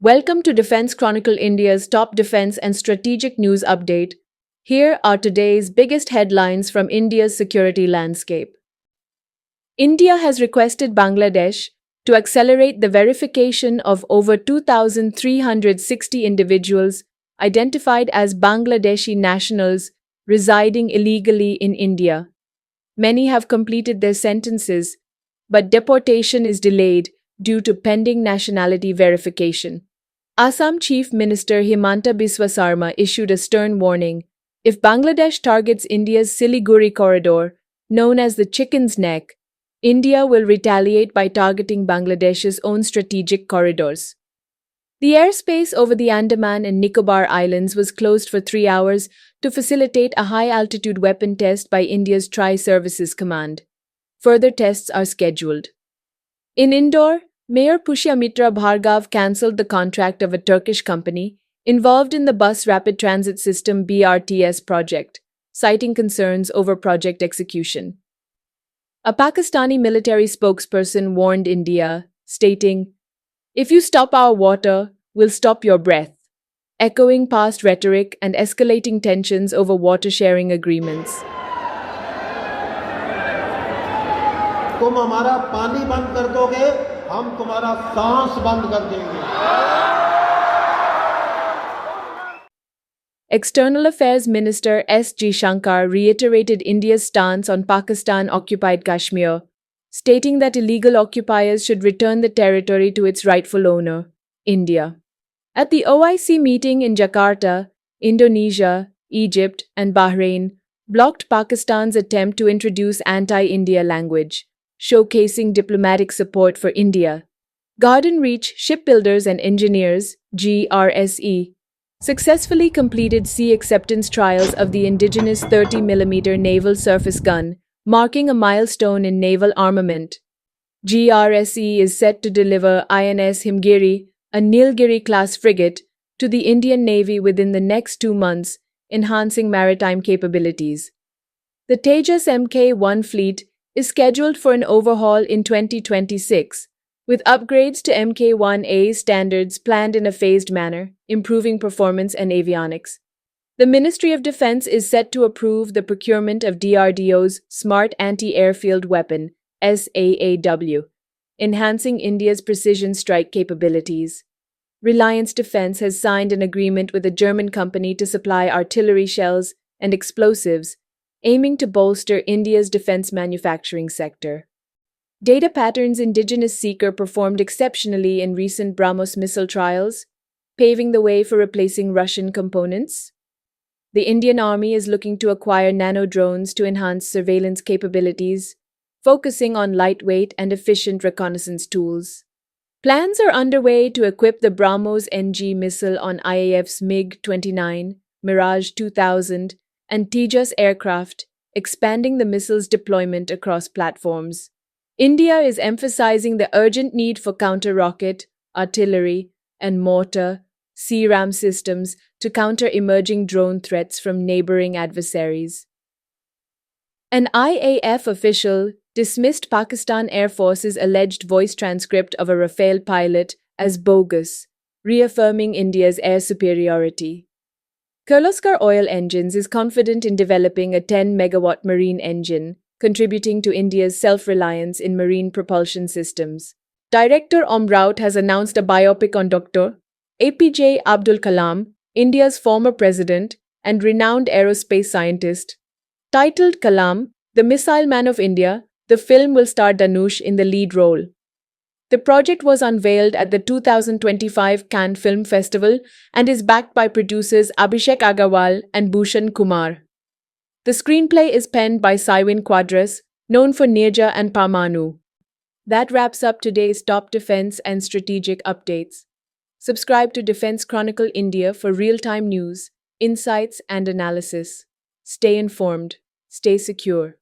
Welcome to Defense Chronicle India's top defense and strategic news update. Here are today's biggest headlines from India's security landscape. India has requested Bangladesh to accelerate the verification of over 2,360 individuals identified as Bangladeshi nationals residing illegally in India. Many have completed their sentences, but deportation is delayed due to pending nationality verification. Assam Chief Minister Himanta Biswa Sarma issued a stern warning. If Bangladesh targets India's Siliguri corridor, known as the Chicken's Neck, India will retaliate by targeting Bangladesh's own strategic corridors. The airspace over the Andaman and Nicobar Islands was closed for 3 hours to facilitate a high-altitude weapon test by India's Tri-Services Command. Further tests are scheduled. In Indore, Mayor Pushyamitra Bhargav cancelled the contract of a Turkish company involved in the Bus Rapid Transit System BRTS project, citing concerns over project execution. A Pakistani military spokesperson warned India, stating, "If you stop our water, we'll stop your breath," echoing past rhetoric and escalating tensions over water-sharing agreements. तुम हमारा पानी बंद कर दोगे, हम तुम्हारा सांस बंद कर देंगे। External Affairs Minister S. G. Shankar reiterated India's stance on Pakistan-occupied Kashmir, stating that illegal occupiers should return the territory to its rightful owner, India. At the OIC meeting in Jakarta, Indonesia, Egypt, and Bahrain blocked Pakistan's attempt to introduce anti-India language, showcasing diplomatic support for India. Garden Reach Shipbuilders and Engineers, GRSE, successfully completed sea acceptance trials of the indigenous 30mm naval surface gun, marking a milestone in naval armament. GRSE is set to deliver INS Himgiri, a Nilgiri-class frigate, to the Indian Navy within the next 2 months, enhancing maritime capabilities. The Tejas Mk-1 fleet is scheduled for an overhaul in 2026, with upgrades to Mk-1A standards planned in a phased manner, improving performance and avionics. The Ministry of Defense is set to approve the procurement of DRDO's Smart Anti-Airfield Weapon, SAAW, enhancing India's precision strike capabilities. Reliance Defense has signed an agreement with a German company to supply artillery shells and explosives, aiming to bolster India's defense manufacturing sector. Data Patterns indigenous seeker performed exceptionally in recent BrahMos missile trials, paving the way for replacing Russian components. The Indian Army is looking to acquire nano-drones to enhance surveillance capabilities, focusing on lightweight and efficient reconnaissance tools. Plans are underway to equip the BrahMos NG missile on IAF's MiG-29, Mirage 2000, and Tejas aircraft, expanding the missile's deployment across platforms. India is emphasizing the urgent need for counter-rocket, artillery, and mortar, CRAM systems to counter emerging drone threats from neighboring adversaries. An IAF official dismissed Pakistan Air Force's alleged voice transcript of a Rafale pilot as bogus, reaffirming India's air superiority. Kirloskar Oil Engines is confident in developing a 10-megawatt marine engine, contributing to India's self-reliance in marine propulsion systems. Director Om Raut has announced a biopic on Dr. APJ Abdul Kalam, India's former president and renowned aerospace scientist. Titled Kalam, the Missile Man of India, the film will star Dhanush in the lead role. The project was unveiled at the 2025 Cannes Film Festival and is backed by producers Abhishek Agarwal and Bhushan Kumar. The screenplay is penned by Saiwin Quadras, known for Nirja and Parmanu. That wraps up today's top defense and strategic updates. Subscribe to Defense Chronicle India for real-time news, insights, and analysis. Stay informed. Stay secure.